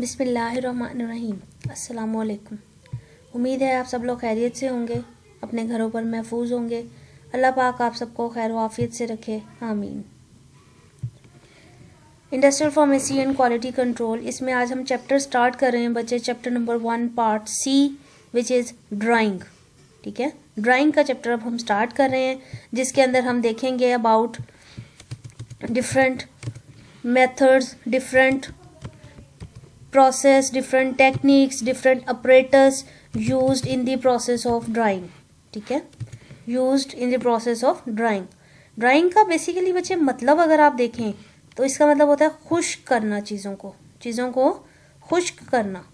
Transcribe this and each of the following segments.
बिस्मिल्लाहिर्रहमानिर्रहीम। अस्सलामुअलैकुम। उम्मीद है आप सब लोग खैरियत से होंगे, अपने घरों पर महफूज होंगे। अल्लाह पाक आप सबको खैर आफियत से रखे, आमीन। Industrial pharmacy and quality control, इसमें आज हम चैप्टर स्टार्ट कर रहे हैं बच्चे। Chapter number 1 part C which is drying. ठीक है, ड्राइंग का चैप्टर अब हम स्टार्ट कर रहे हैं, जिसके अंदर हम देखेंगे about different methods, different process, different techniques, different apparatus used in the process of drying. ठीक है, used in the process of drying. Drawing का बेसिकली बच्चे मतलब अगर आप देखें तो इसका मतलब होता है खुश्क करना, चीज़ों को खुश्क करना।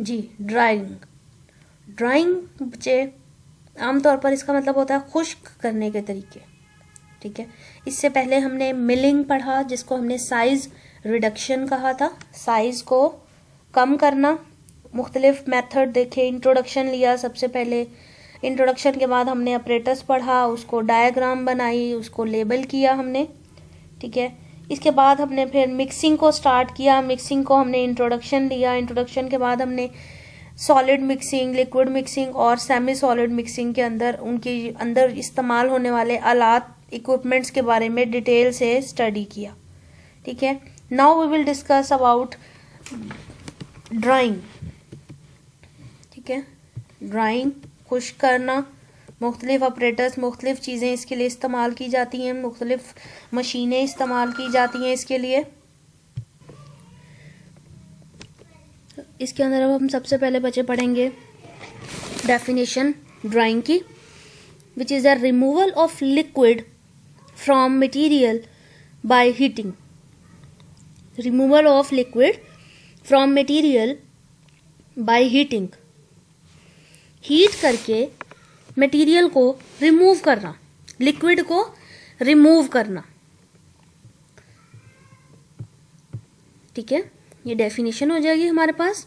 जी, ड्राइंग बच्चे आमतौर पर इसका मतलब होता है खुश्क करने के तरीके। ठीक है, इससे पहले हमने मिलिंग पढ़ा, जिसको हमने साइज रिडक्शन कहा था, साइज को कम करना। मुख्तलिफ मेथड देखे, इंट्रोडक्शन लिया सबसे पहले। इंट्रोडक्शन के बाद हमने अपरेटस पढ़ा, उसको डायग्राम बनाई, उसको लेबल किया हमने। ठीक है, इसके बाद हमने फिर मिक्सिंग को स्टार्ट किया। मिक्सिंग को हमने इंट्रोडक्शन लिया। इंट्रोडक्शन के बाद हमने सॉलिड मिक्सिंग, लिक्विड मिक्सिंग और सेमी सॉलिड मिक्सिंग के अंदर उनके अंदर इस्तेमाल होने वाले आलात, इक्विपमेंट्स के बारे में डिटेल से स्टडी किया। ठीक है, now we will discuss about drying. ठीक है, ड्राइंग खुश्क करना, मुख्तलिफ ऑपरेटर्स, मुख्तलिफ चीज़ें इसके लिए इस्तेमाल की जाती हैं, मुख्तलिफ मशीनें इस्तेमाल की जाती हैं इसके लिए। इसके अंदर अब हम सबसे पहले बच्चे पढ़ेंगे डेफिनेशन ड्राइंग की, which is the removal of liquid from material by heating. Removal of liquid from material by heating, heat करके मटीरियल को रिमूव करना, लिक्विड को रिमूव करना। ठीक है, ये डेफिनेशन हो जाएगी हमारे पास।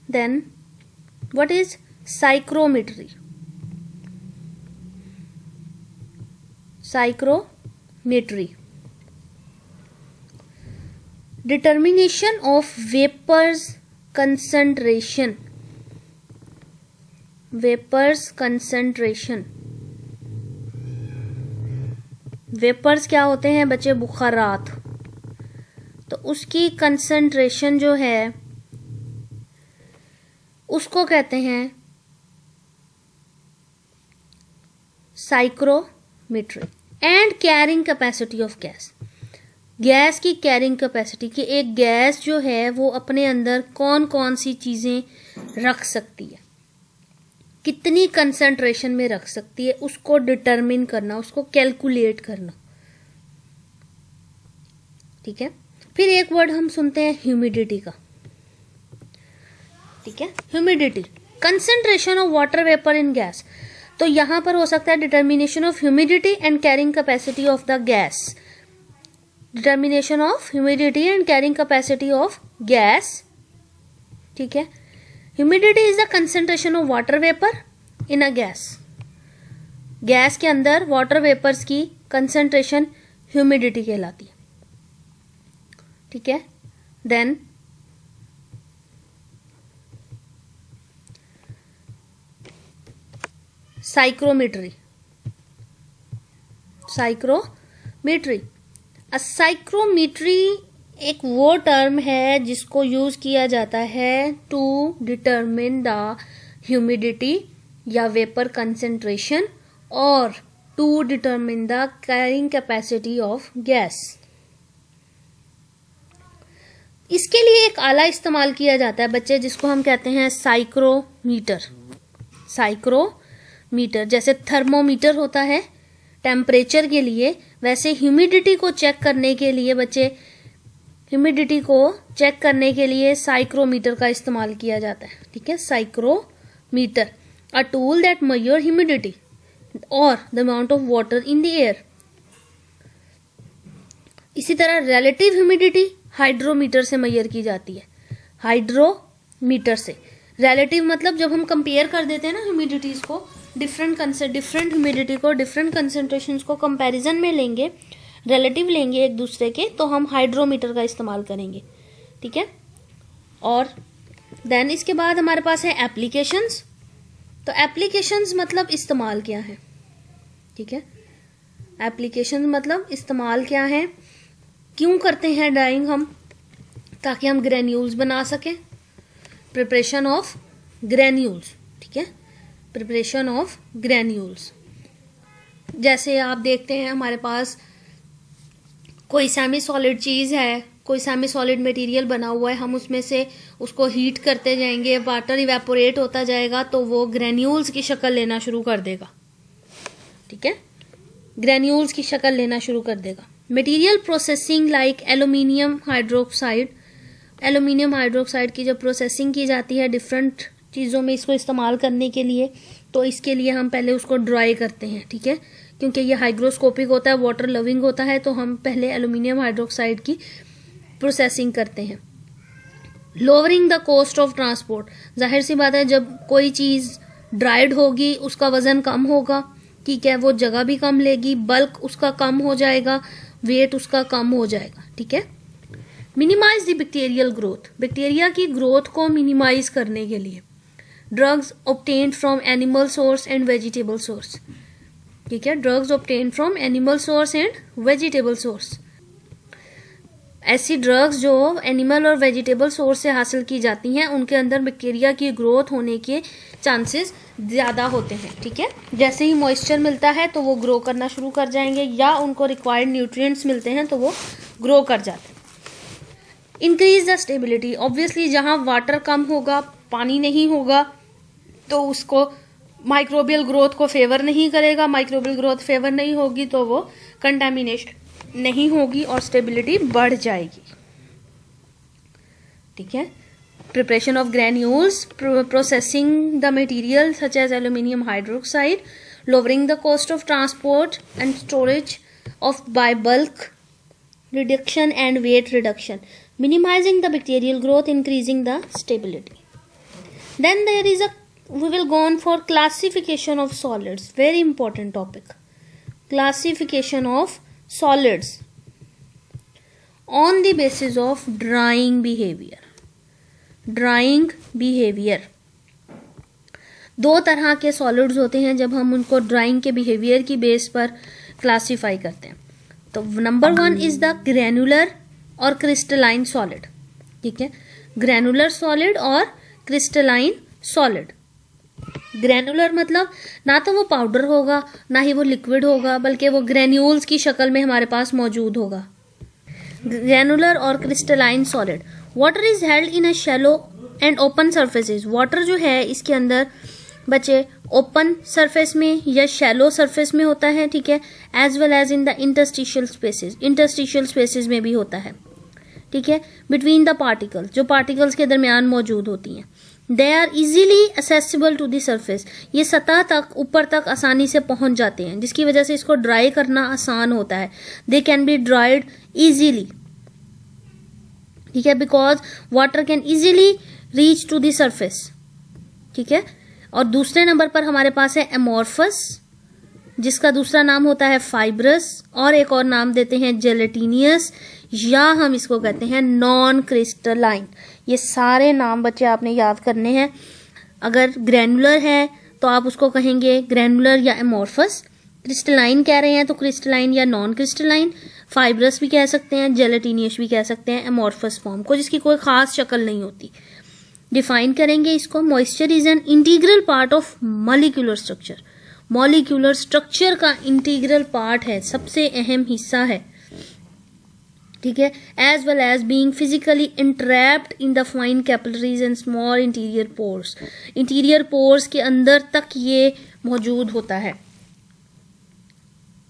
Then what is psychrometry? Psychrometry, determination of vapor's concentration. Vapor's concentration. Vapours क्या होते हैं बच्चे? बुखारात। तो उसकी कंसंट्रेशन जो है उसको कहते हैं psychrometry. And carrying capacity of gas, gas की कैरिंग कैपेसिटी, कि एक गैस जो है वो अपने अंदर कौन कौन सी चीजें रख सकती है, कितनी कंसंट्रेशन में रख सकती है, उसको डिटरमिन करना, उसको कैलकुलेट करना। ठीक है, फिर एक वर्ड हम सुनते हैं ह्यूमिडिटी का। ठीक है, humidity, concentration of water vapour in gas. तो यहां पर हो सकता है determination of humidity and carrying capacity of the gas. Determination of humidity and carrying capacity of gas. ठीक है, humidity is the concentration of water vapour in a gas. Gas के अंदर वाटर वेपर्स की कंसंट्रेशन ह्यूमिडिटी कहलाती है। ठीक है, then साइक्रोमेट्री। साइक्रोमेट्री, साइक्रोमेट्री एक वो टर्म है जिसको यूज किया जाता है टू डिटरमिन द ह्यूमिडिटी या वेपर कंसेंट्रेशन और to determine the carrying capacity of gas. इसके लिए एक आला इस्तेमाल किया जाता है बच्चे, जिसको हम कहते हैं साइक्रोमीटर। साइक्रोमीटर, जैसे थर्मोमीटर होता है टेम्परेचर के लिए, वैसे ह्यूमिडिटी को चेक करने के लिए बच्चे, ह्यूमिडिटी को चेक करने के लिए साइक्रोमीटर का इस्तेमाल किया जाता है। ठीक है, psychrometer, a tool that measure humidity और the amount of water in the air. इसी तरह रिलेटिव ह्यूमिडिटी हाइड्रोमीटर से मेजर की जाती है, हाइड्रोमीटर से। रिलेटिव मतलब जब हम कंपेयर कर देते हैं ना ह्यूमिडिटीज को, डिफरेंट ह्यूमिडिटी को, डिफरेंट कंसेंट्रेशंस को कंपैरिजन में लेंगे, रिलेटिव लेंगे एक दूसरे के, तो हम हाइड्रोमीटर का इस्तेमाल करेंगे, ठीक है। और देन इसके बाद हमारे पास है एप्लीकेशंस। तो एप्लीकेशंस मतलब इस्तेमाल क्या है, ठीक है। एप्लीकेशंस मतलब इस्तेमाल क्या है, क्यों करते हैं ड्राइंग हम, ताकि हम ग्रेन्यूल्स बना सकें। प्रिपरेशन ऑफ ग्रेन्यूल्स, ठीक है, प्रिपरेशन ऑफ ग्रेन्यूल्स। जैसे आप देखते हैं हमारे पास कोई सेमी सॉलिड चीज़ है, कोई सेमी सॉलिड मटेरियल बना हुआ है, हम उसमें से उसको हीट करते जाएंगे, वाटर इवेपोरेट होता जाएगा, तो वो ग्रेन्यूल्स की शक्ल लेना शुरू कर देगा, ठीक है, ग्रेन्यूल्स की शक्ल लेना शुरू कर देगा। Material processing like aluminium hydroxide, aluminium hydroxide की जब प्रोसेसिंग की जाती है डिफरेंट चीज़ों में इसको इस्तेमाल करने के लिए, तो इसके लिए हम पहले उसको ड्राई करते हैं, ठीक है, क्योंकि ये हाइग्रोस्कोपिक होता है, वाटर लविंग होता है, तो हम पहले एल्यूमिनियम हाइड्रोक्साइड की प्रोसेसिंग करते हैं। Lowering the cost of transport, जाहिर सी बात है जब कोई चीज़ ड्राइड होगी उसका वजन कम होगा, ठीक है, वो जगह भी कम लेगी, बल्क उसका कम हो जाएगा, वेट उसका कम हो जाएगा, ठीक है। Minimise the bacterial growth, bacteria की ग्रोथ को मिनिमाइज करने के लिए drugs obtained from animal source and vegetable source, ठीक है, drugs obtained from animal source and vegetable source. ऐसी ड्रग्स जो एनिमल और वेजिटेबल सोर्स से हासिल की जाती हैं उनके अंदर बैक्टीरिया की ग्रोथ होने के चांसेस ज़्यादा होते हैं, ठीक है। जैसे ही मॉइस्चर मिलता है तो वो ग्रो करना शुरू कर जाएंगे, या उनको रिक्वायर्ड न्यूट्रिएंट्स मिलते हैं तो वो ग्रो कर जाते हैं। इंक्रीज द स्टेबिलिटी, ऑब्वियसली जहाँ वाटर कम होगा, पानी नहीं होगा, तो उसको माइक्रोबियल ग्रोथ को फेवर नहीं करेगा, माइक्रोबियल ग्रोथ फेवर नहीं होगी तो वो कंटामिनेशन नहीं होगी और स्टेबिलिटी बढ़ जाएगी, ठीक है। Preparation of granules, processing the material such as aluminium hydroxide, lowering the cost of transport and storage of by bulk, reduction and weight reduction, minimizing the bacterial growth, increasing the stability. Then there is we will go on for classification of solids, very important topic. Classification of solids on the basis of drying behavior. Drying behavior, दो तरह के solids होते हैं जब हम उनको drawing के behaviour की बेस पर क्लासीफाई करते हैं। तो नंबर 1 इज द ग्रेनुलर और क्रिस्टलाइन सॉलिड, ठीक है, ग्रेनुलर सॉलिड और क्रिस्टलाइन सॉलिड। ग्रेनुलर मतलब ना तो वो पाउडर होगा ना ही वो लिक्विड होगा, बल्कि वो ग्रेन्यूल्स की शक्ल में हमारे पास मौजूद होगा। ग्रेनुलर और crystalline solid, water is held in a shallow and open surfaces, water जो है इसके अंदर बच्चे ओपन सरफेस में या शैलो सरफेस में होता है, ठीक है, as well as in the interstitial spaces, interstitial spaces में भी होता है, ठीक है, बिटवीन द पार्टिकल्स, जो पार्टिकल्स के दरमियान मौजूद होती हैं। They are easily accessible to the surface, ये सतह तक ऊपर तक आसानी से पहुंच जाते हैं, जिसकी वजह से इसको ड्राई करना आसान होता है। They can be dried easily, ठीक है, because water can easily reach to the surface, ठीक है। और दूसरे नंबर पर हमारे पास है एमोर्फस, जिसका दूसरा नाम होता है फाइब्रस, और एक और नाम देते हैं जेलेटिनियस, या हम इसको कहते हैं नॉन क्रिस्टलाइन। ये सारे नाम बच्चे आपने याद करने हैं। अगर ग्रेनुलर है तो आप उसको कहेंगे ग्रेनुलर या एमोर्फस, क्रिस्टलाइन कह रहे हैं तो क्रिस्टलाइन या नॉन क्रिस्टलाइन, फाइब्रस भी कह सकते हैं, जेलेटिनियस भी कह सकते हैं एमोर्फस फॉर्म को, जिसकी कोई खास शक्ल नहीं होती। डिफाइन करेंगे इसको, moisture is an integral part of molecular structure, molecular structure का इंटीग्रल पार्ट है, सबसे अहम हिस्सा है, ठीक है, as well as being physically entrapped in the fine capillaries and small interior pores, interior pores के अंदर तक ये मौजूद होता है,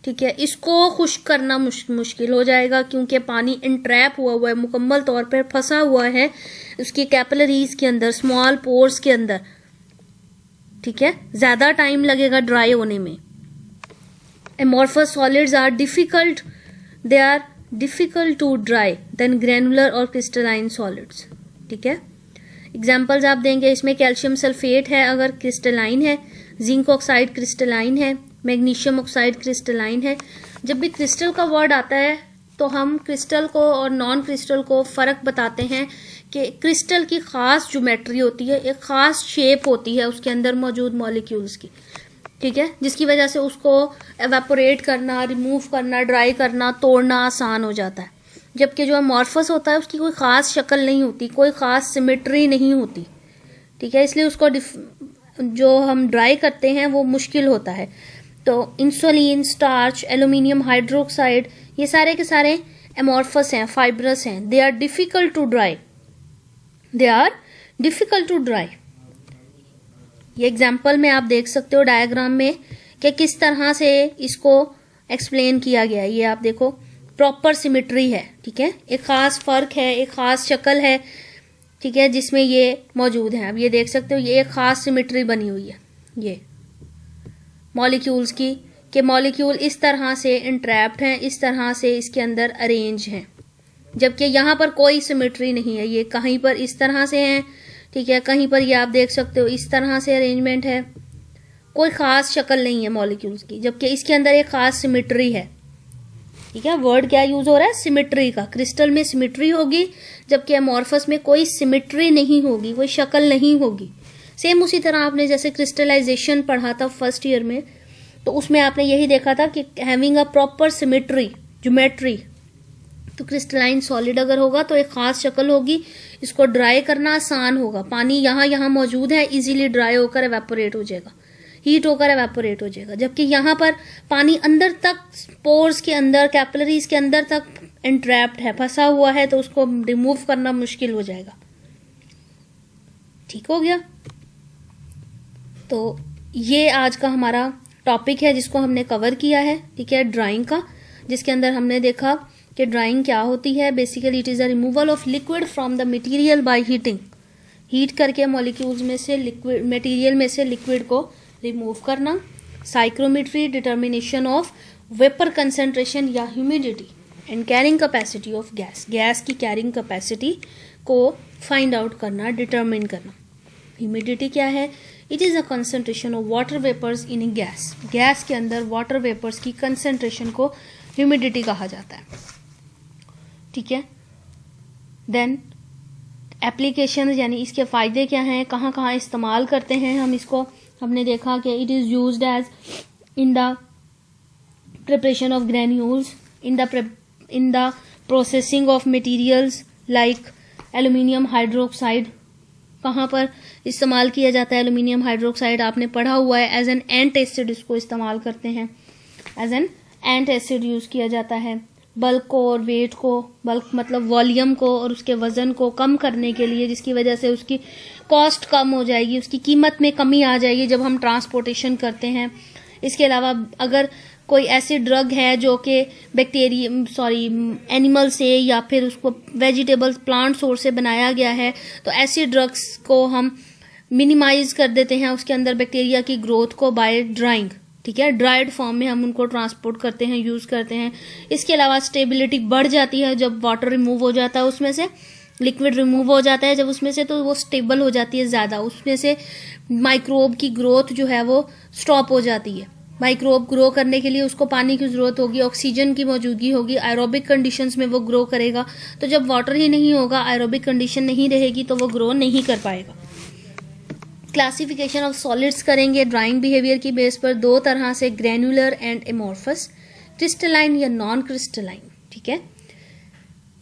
ठीक है। इसको खुश्क करना मुश्किल हो जाएगा क्योंकि पानी इंट्रैप हुआ है, मुकम्मल तौर पर फंसा हुआ है उसकी कैपिलरीज के अंदर, स्मॉल पोर्स के अंदर, ठीक है, ज्यादा टाइम लगेगा ड्राई होने में। Amorphous solids are difficult, they are difficult to dry than granular और क्रिस्टलाइन सॉलिड्स, ठीक है। एग्जाम्पल्स आप देंगे, इसमें कैल्शियम सल्फेट है अगर क्रिस्टलाइन है, जिंक ऑक्साइड क्रिस्टलाइन है, मैग्नीशियम ऑक्साइड क्रिस्टलाइन है। जब भी क्रिस्टल का वर्ड आता है तो हम क्रिस्टल को और नॉन क्रिस्टल को फ़र्क बताते हैं कि क्रिस्टल की ख़ास ज्योमेट्री होती है, एक ख़ास शेप होती है उसके अंदर मौजूद मॉलिक्यूल्स की, ठीक है, जिसकी वजह से उसको एवेपोरेट करना, रिमूव करना, ड्राई करना, तोड़ना आसान हो जाता है। जबकि जो अमॉर्फस होता है उसकी कोई ख़ास शक्ल नहीं होती, कोई ख़ास सिमेट्री नहीं होती, ठीक है, इसलिए उसको जो हम ड्राई करते हैं वो मुश्किल होता है। तो इंसुलिन, स्टार्च, एल्यूमिनियम हाइड्रोक्साइड, ये सारे के सारे एमॉर्फस हैं, फाइब्रस हैं। They are difficult to dry, they are difficult to dry. ये एग्जाम्पल में आप देख सकते हो डायग्राम में कि किस तरह से इसको एक्सप्लेन किया गया है। ये आप देखो, प्रॉपर सिमेट्री है, ठीक है, एक खास फर्क है, एक खास शक्ल है, ठीक है, जिसमें ये मौजूद है। अब ये देख सकते हो, ये एक खास सिमेट्री बनी हुई है ये मॉलिक्यूल्स की, कि मॉलिक्यूल इस तरह से इंट्रैप्ड हैं, इस तरह से इसके अंदर अरेंज हैं, जबकि यहाँ पर कोई सिमेट्री नहीं है। ये कहीं पर इस तरह से हैं, ठीक है, कहीं पर ये आप देख सकते हो इस तरह से अरेंजमेंट है, कोई खास शक्ल नहीं है मॉलिक्यूल्स की, जबकि इसके अंदर एक खास सिमेट्री है, ठीक है। वर्ड क्या यूज हो रहा है? सिमेट्री का। क्रिस्टल में सिमेट्री होगी, जबकि एमॉर्फस में कोई सिमेट्री नहीं होगी, कोई शक्ल नहीं होगी। सेम उसी तरह आपने जैसे क्रिस्टलाइजेशन पढ़ा था फर्स्ट ईयर में, तो उसमें आपने यही देखा था कि having a proper symmetry, geometry, तो क्रिस्टलाइन सॉलिड अगर होगा तो एक खास शक्ल होगी, इसको ड्राई करना आसान होगा। पानी यहाँ मौजूद है, इजीली ड्राई होकर एवेपोरेट हो जाएगा, हीट होकर एवेपोरेट हो जाएगा। जबकि यहाँ पर पानी अंदर तक, पोर्स के अंदर, कैपिलरीज के अंदर तक एंट्रैप्ड है, फंसा हुआ है, तो उसको रिमूव करना मुश्किल हो जाएगा। ठीक हो गया? तो ये आज का हमारा टॉपिक है जिसको हमने कवर किया है, ठीक है, ड्राइंग का, जिसके अंदर हमने देखा कि ड्राइंग क्या होती है। Basically it is a removal of liquid from the material by heating. Heat करके मॉलिक्यूल्स में से लिक्विड, मटेरियल में से लिक्विड को रिमूव करना। Psychrometry, determination of vapour concentration या humidity and carrying capacity of gas. Gas की कैरिंग कैपेसिटी को फाइंड आउट करना, डिटर्मिन करना। ह्यूमिडिटी क्या है? It is a concentration of water vapours in a gas. Gas के अंदर वाटर वेपर्स की कंसेंट्रेशन को ह्यूमिडिटी कहा जाता है, ठीक है। देन एप्लीकेशन, यानी इसके फायदे क्या हैं, कहाँ कहाँ इस्तेमाल करते हैं हम इसको, हमने देखा कि it is used as in the preparation of granules, in the processing of materials like aluminium hydroxide. कहाँ पर इस्तेमाल किया जाता है एल्यूमिनियम हाइड्रोक्साइड? आपने पढ़ा हुआ है, एज एन एंट एसिड इसको इस्तेमाल करते हैं, as an antacid use किया जाता है। बल्क को और वेट को, बल्क मतलब वॉल्यूम को और उसके वजन को कम करने के लिए, जिसकी वजह से उसकी कॉस्ट कम हो जाएगी, उसकी कीमत में कमी आ जाएगी जब हम ट्रांसपोर्टेशन करते हैं। इसके अलावा अगर कोई ऐसी ड्रग है जो कि एनिमल से या फिर उसको वेजिटेबल्स, प्लांट सोर्स से बनाया गया है, तो ऐसी ड्रग्स को हम मिनिमाइज कर देते हैं उसके अंदर बैक्टीरिया की ग्रोथ को बाय ड्राइंग, ठीक है। ड्राइड फॉर्म में हम उनको ट्रांसपोर्ट करते हैं, यूज करते हैं। इसके अलावा स्टेबिलिटी बढ़ जाती है जब वाटर रिमूव हो जाता है, उसमें से लिक्विड रिमूव हो जाता है जब उसमें से, तो वो स्टेबल हो जाती है ज़्यादा, उसमें से माइक्रोब की ग्रोथ जो है वो स्टॉप हो जाती है। माइक्रोब ग्रो करने के लिए उसको पानी की जरूरत होगी, ऑक्सीजन की मौजूदगी होगी, एरोबिक कंडीशंस में वो ग्रो करेगा। तो जब वाटर ही नहीं होगा, एरोबिक कंडीशन नहीं रहेगी, तो वो ग्रो नहीं कर पाएगा। क्लासिफिकेशन ऑफ सॉलिड्स करेंगे ड्राइंग बिहेवियर की बेस पर दो तरह से, ग्रेनुलर एंड एमोर्फस, क्रिस्टलाइन या नॉन क्रिस्टलाइन, ठीक है।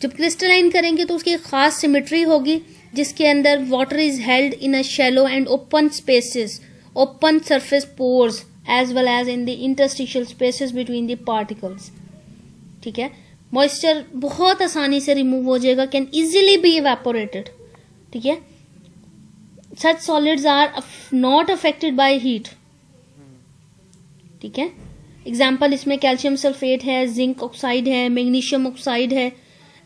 जब क्रिस्टलाइन करेंगे तो उसकी खास सिमेट्री होगी जिसके अंदर water is held in a shallow and open spaces, open surface pores as well as in the interstitial spaces between the particles, ठीक है। मॉइस्चर बहुत आसानी से रिमूव हो जाएगा, कैन इजीली बी इवेपोरेटेड, ठीक है। Such solids are not affected by heat, ठीक है। एग्जाम्पल इसमें कैल्शियम सल्फेट है, जिंक ऑक्साइड है, मैग्नीशियम ऑक्साइड है।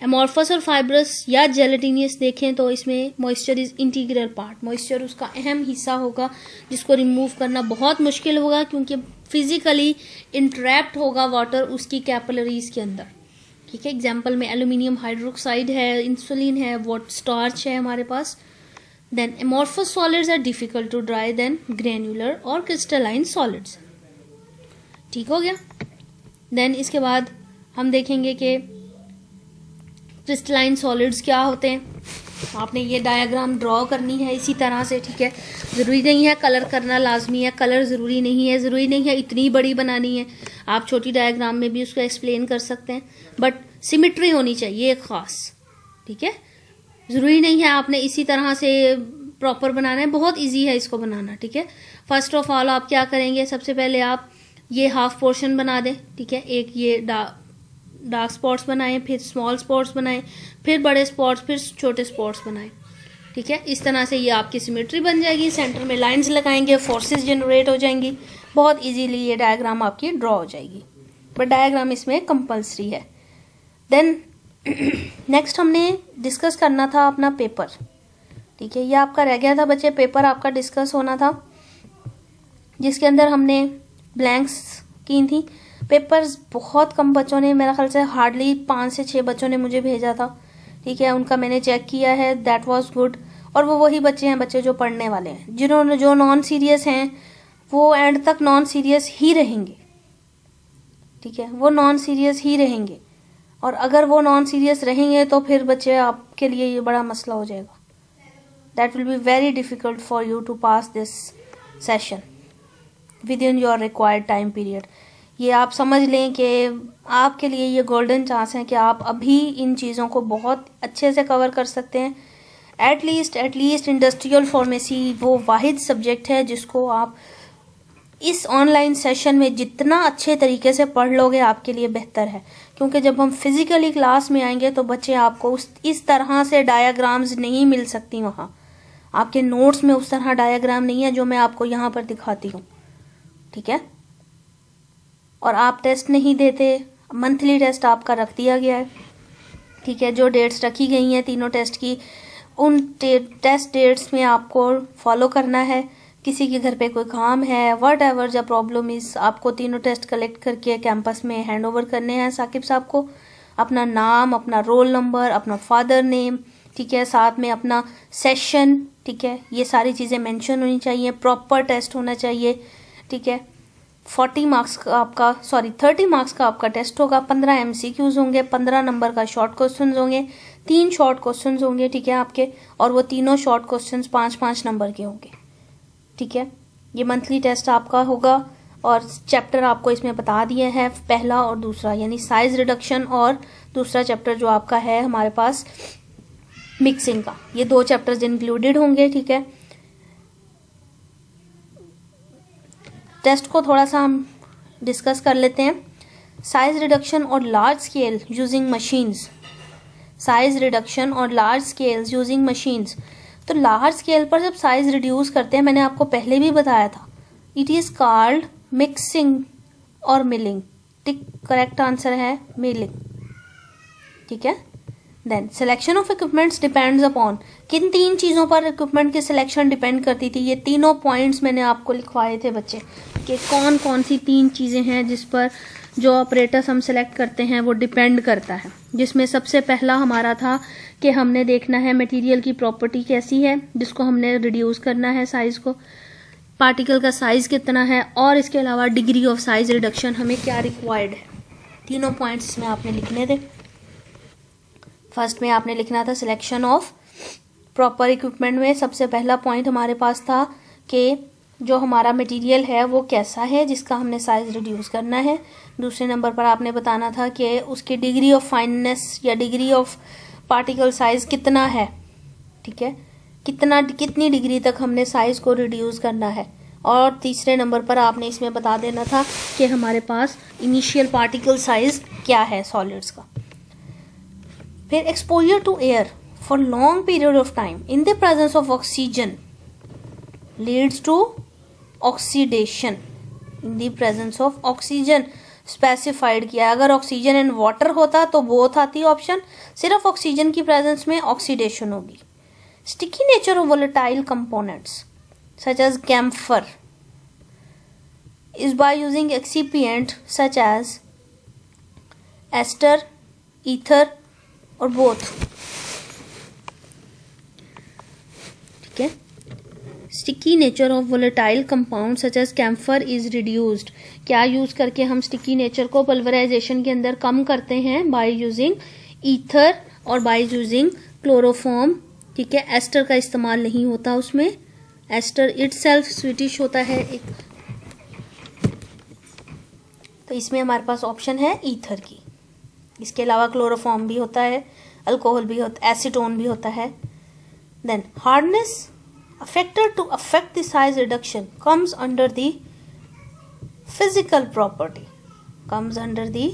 एमॉर्फस और फाइब्रस या जेलेटिनियस देखें तो इसमें moisture is integral part, moisture उसका अहम हिस्सा होगा जिसको रिमूव करना बहुत मुश्किल होगा, क्योंकि फिजिकली इंट्रैप्ट होगा वाटर उसकी कैपिलरीज के अंदर, ठीक है। एग्जाम्पल में एल्यूमिनियम हाइड्रोक्साइड है, इंसुलिन है, वॉट स्टार्च है हमारे पास, then amorphous solids are difficult to dry than granular और crystalline solids. ठीक हो गया. देन इसके बाद हम देखेंगे कि क्रिस्टलाइन सॉलिड्स क्या होते हैं. आपने ये डायग्राम ड्रॉ करनी है इसी तरह से. ठीक है, ज़रूरी नहीं है कलर करना लाजमी है, कलर ज़रूरी नहीं है, ज़रूरी नहीं है इतनी बड़ी बनानी है. आप छोटी डायग्राम में भी उसको एक्सप्लेन कर सकते हैं, बट सिमिट्री होनी चाहिए एक ख़ास. ठीक है, ज़रूरी नहीं है आपने इसी तरह से प्रॉपर बनाना है, बहुत इजी है इसको बनाना. ठीक है, फर्स्ट ऑफ ऑल आप क्या करेंगे, सबसे पहले आप ये हाफ पोर्शन बना दें. ठीक है, एक ये डार्क स्पॉट्स बनाएं, फिर स्मॉल स्पॉट्स बनाएं, फिर बड़े स्पॉट्स, फिर छोटे स्पॉट्स बनाएं. ठीक है, इस तरह से ये आपकी सिमेट्री बन जाएगी. सेंटर में लाइंस लगाएंगे, फोर्सेस जनरेट हो जाएंगी, बहुत इजीली ये डायग्राम आपकी ड्रॉ हो जाएगी. बट डायग्राम इसमें कंपल्सरी है. देन नेक्स्ट हमने डिस्कस करना था अपना पेपर. ठीक है, ये आपका रह गया था बच्चे, पेपर आपका डिस्कस होना था जिसके अंदर हमने ब्लैंक्स की थी. पेपर्स बहुत कम बच्चों ने, मेरा ख्याल से हार्डली 5 से 6 बच्चों ने मुझे भेजा था. ठीक है, उनका मैंने चेक किया है, दैट वाज गुड. और वो वही बच्चे हैं बच्चे जो पढ़ने वाले हैं. जिन्होंने जो नॉन सीरियस हैं वो एंड तक नॉन सीरियस ही रहेंगे. ठीक है, वो नॉन सीरियस ही रहेंगे. और अगर वो नॉन सीरियस रहेंगे तो फिर बच्चे आपके लिए ये बड़ा मसला हो जाएगा. That will be very difficult for you to pass this session within your required time period. ये आप समझ लें कि आपके लिए ये गोल्डन चांस है कि आप अभी इन चीज़ों को बहुत अच्छे से कवर कर सकते हैं. एटलीस्ट इंडस्ट्रियल फार्मेसी वो वाहिद सब्जेक्ट है जिसको आप इस ऑनलाइन सेशन में जितना अच्छे तरीके से पढ़ लोगे आपके लिए बेहतर है. क्योंकि जब हम फिजिकली क्लास में आएंगे तो बच्चे आपको इस तरह से डायग्राम्स नहीं मिल सकती. वहाँ आपके नोट्स में उस तरह डायग्राम नहीं है जो मैं आपको यहाँ पर दिखाती हूँ. ठीक है, और आप टेस्ट नहीं देते, मंथली टेस्ट आपका रख दिया गया है. ठीक है, जो डेट्स रखी गई हैं तीनों टेस्ट की, उन टेस्ट डेट्स में आपको फॉलो करना है. किसी के घर पे कोई काम है, what ever the problem is, आपको तीनों टेस्ट कलेक्ट करके कैंपस में हैंड ओवर करने हैं साकिब साहब को. अपना नाम, अपना रोल नंबर, अपना फादर नेम, ठीक है, साथ में अपना सेशन. ठीक है, ये सारी चीज़ें मेंशन होनी चाहिए. प्रॉपर टेस्ट होना चाहिए. ठीक है, 30 मार्क्स का आपका टेस्ट होगा. 15 MCQs होंगे, 15 नंबर का शॉर्ट क्वेश्चन होंगे, 3 शॉर्ट क्वेश्चन होंगे. ठीक है आपके, और वो तीनों शॉर्ट क्वेश्चन 5-5 नंबर के होंगे. ठीक है, ये मंथली टेस्ट आपका होगा. और चैप्टर आपको इसमें बता दिए हैं, पहला और दूसरा, यानी साइज रिडक्शन, और दूसरा चैप्टर जो आपका है हमारे पास मिक्सिंग का. ये 2 चैप्टर्स इंक्लूडेड होंगे. ठीक है, टेस्ट को थोड़ा सा हम डिस्कस कर लेते हैं. साइज रिडक्शन और large scale using machines. Size reduction और लार्ज स्केल यूजिंग मशीन्स. तो लार्ज स्केल पर जब साइज रिड्यूस करते हैं, मैंने आपको पहले भी बताया था, इट इज कॉल्ड मिक्सिंग और मिलिंग. ठीक, करेक्ट आंसर है मिलिंग. ठीक है, then selection of equipments depends upon. किन 3 चीज़ों पर इक्विपमेंट की सिलेक्शन डिपेंड करती थी? ये तीनों पॉइंट्स मैंने आपको लिखवाए थे बच्चे, कि कौन कौन सी 3 चीज़ें हैं जिस पर जो ऑपरेटर्स हम सेलेक्ट करते हैं वो डिपेंड करता है. जिसमें सबसे पहला हमारा था कि हमने देखना है मटेरियल की प्रॉपर्टी कैसी है, जिसको हमने रिड्यूस करना है साइज को, पार्टिकल का साइज कितना है, और इसके अलावा डिग्री ऑफ साइज रिडक्शन हमें क्या रिक्वायर्ड है. तीनों पॉइंट्स इसमें आपने लिखने थे. फर्स्ट में आपने लिखना था सिलेक्शन ऑफ प्रॉपर इक्विपमेंट में सबसे पहला पॉइंट हमारे पास था कि जो हमारा मटेरियल है वो कैसा है जिसका हमने साइज रिड्यूस करना है. दूसरे नंबर पर आपने बताना था कि उसकी डिग्री ऑफ फाइननेस या डिग्री ऑफ पार्टिकल साइज कितना है. ठीक है, कितनी डिग्री तक हमने साइज को रिड्यूस करना है. और तीसरे नंबर पर आपने इसमें बता देना था कि हमारे पास इनिशियल पार्टिकल साइज क्या है सॉलिड्स का. फिर exposure to air for long period of time in the presence of oxygen leads to oxidation. In the presence of oxygen specified किया. अगर ऑक्सीजन एंड वाटर होता तो बोथ आती ऑप्शन, सिर्फ ऑक्सीजन की प्रेजेंस में ऑक्सीडेशन होगी. Sticky nature of volatile components such as camphor is by using excipient such as ester, ether or both. ठीक है। Sticky nature of volatile compound such as camphor is reduced. क्या use करके हम sticky nature को pulverisation के अंदर कम करते हैं? बाय यूजिंग ईथर और बाय यूजिंग क्लोरोफॉर्म, ठीक है। एस्टर का इस्तेमाल नहीं होता उसमें, एस्टर इटसेल्फ स्वीटिश होता है एक, तो इसमें हमारे पास ऑप्शन है ईथर की। इसके अलावा क्लोरोफॉर्म भी होता है, अल्कोहल भी होता है, एसीटोन भी होता है। Then hardness, a factor to affect the size reduction comes under the physical property, comes under the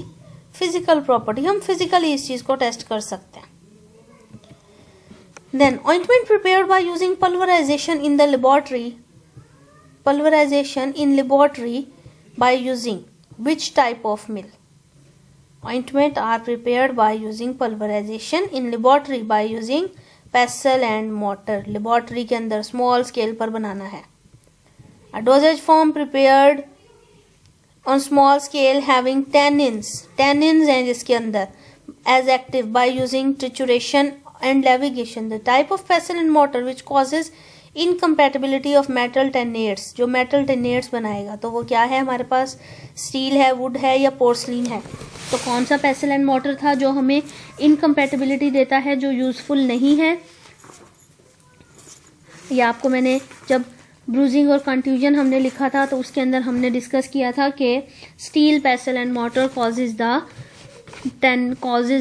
physical property। हम physically इस चीज को टेस्ट कर सकते हैं। Then ointment prepared by using pulverization in the laboratory, pulverization in laboratory by using which type of mill? Ointment are prepared by using pulverization in laboratory by using pestle and mortar. Laboratory के अंदर small scale पर बनाना है। A dosage form prepared on small scale having tannins, tannins हैं जिसके अंदर as active by using trituration and levigation. The type of pestle and mortar which causes incompatibility of metal tannates, जो metal tannates बनाएगा तो वो क्या है हमारे पास? स्टील है, वुड है या पोर्सलिन है? तो कौन सा पेसल एंड मोटर था जो हमें इनकम्पैटिबिलिटी देता है, जो यूजफुल नहीं है? या आपको मैंने जब ब्रूजिंग और कंट्यूजन हमने लिखा था तो उसके अंदर हमने डिस्कस किया था कि steel पेसल and motor causes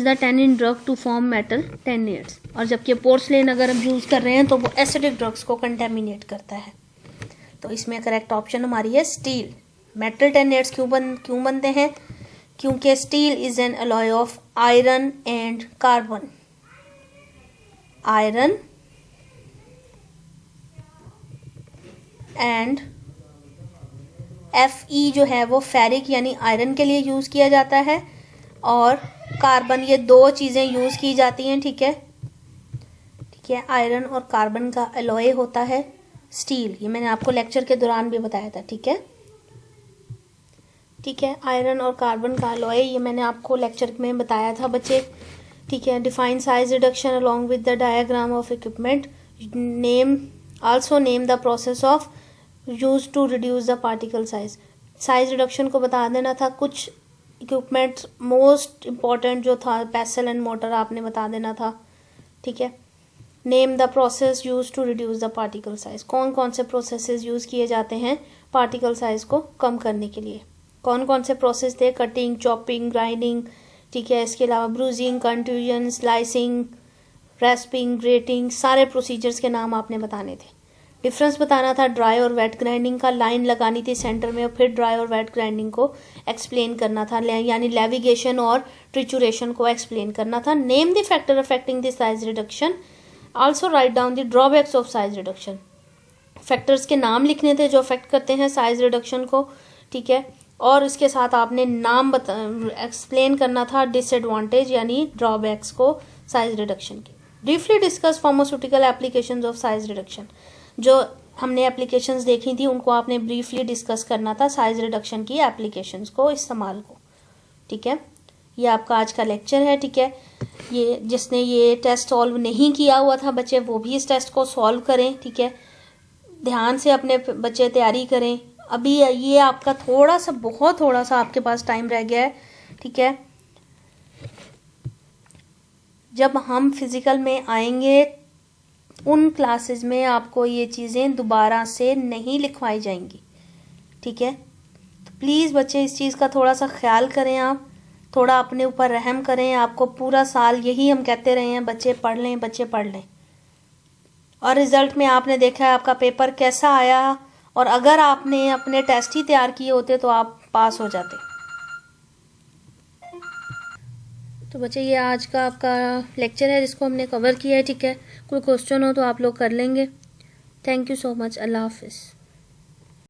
the tannin drug to form metal tannates, और जबकि पोर्सलेन अगर हम यूज कर रहे हैं तो वो एसिडिक ड्रग्स को कंटेमिनेट करता है। तो इसमें करेक्ट ऑप्शन हमारी है स्टील। मेटल टेनेट्स क्यों बनते हैं? क्योंकि steel is an alloy of iron and carbon. Iron and Fe जो है वो फेरिक यानी आयरन के लिए यूज किया जाता है, और कार्बन, ये दो चीजें यूज की जाती हैं, ठीक है। ठीक है, आयरन और कार्बन का अलॉय होता है स्टील। ये मैंने आपको लेक्चर के दौरान भी बताया था, ठीक है। ठीक है, आयरन और कार्बन का अलॉय ये मैंने आपको लेक्चर में बताया था बच्चे, ठीक है। Define size reduction along with the diagram of equipment. Name also name the process of use to reduce the particle size. Size reduction को बता देना था। कुछ इक्विपमेंट मोस्ट इम्पॉर्टेंट जो था पेसल एंड मोटर आपने बता देना था, ठीक है। Name the process use to reduce the particle size. कौन कौन से प्रोसेसेस यूज किए जाते हैं पार्टिकल साइज को कम करने के लिए? कौन कौन से प्रोसेस थे? कटिंग, चॉपिंग, ग्राइंडिंग, ठीक है। इसके अलावा ब्रूजिंग, कंट्यूजन, स्लाइसिंग, रैस्पिंग, ग्रेटिंग, सारे प्रोसीजर्स के नाम आपने बताने थे। डिफरेंस बताना था ड्राई और वेट ग्राइंडिंग का, लाइन लगानी थी सेंटर में और फिर ड्राई और वेट ग्राइंडिंग को एक्सप्लेन करना था, यानी लेविगेशन और ट्रिचुरेशन को एक्सप्लेन करना था। Name the factor affecting the size reduction. Also write down the drawbacks of size reduction. Factors के नाम लिखने थे जो अफेक्ट करते हैं साइज रिडक्शन को, ठीक है। और इसके साथ आपने नाम एक्सप्लेन करना था डिसएडवांटेज यानी ड्रॉबैक्स को साइज रिडक्शन की। Briefly discuss pharmaceutical applications of size reduction. जो हमने एप्लीकेशंस देखी थी उनको आपने ब्रीफली डिस्कस करना था, साइज रिडक्शन की एप्लीकेशंस को, इस्तेमाल को, ठीक है। ये आपका आज का लेक्चर है, ठीक है। ये जिसने ये टेस्ट सॉल्व नहीं किया हुआ था बच्चे, वो भी इस टेस्ट को सॉल्व करें, ठीक है। ध्यान से अपने बच्चे तैयारी करें। अभी ये आपका बहुत थोड़ा सा आपके पास टाइम रह गया है, ठीक है। जब हम फिजिकल में आएंगे उन क्लासेस में आपको ये चीज़ें दोबारा से नहीं लिखवाई जाएंगी, ठीक है। तो प्लीज़ बच्चे इस चीज़ का थोड़ा सा ख्याल करें, आप थोड़ा अपने ऊपर रहम करें। आपको पूरा साल यही हम कहते रहे हैं, बच्चे पढ़ लें, बच्चे पढ़ लें। और रिजल्ट में आपने देखा है आपका पेपर कैसा आया, और अगर आपने अपने टेस्ट ही तैयार किए होते तो आप पास हो जाते। तो बच्चे ये आज का आपका लेक्चर है जिसको हमने कवर किया है, ठीक है। कोई क्वेश्चन हो तो आप लोग कर लेंगे। Thank you so much. अल्लाह हाफिज़।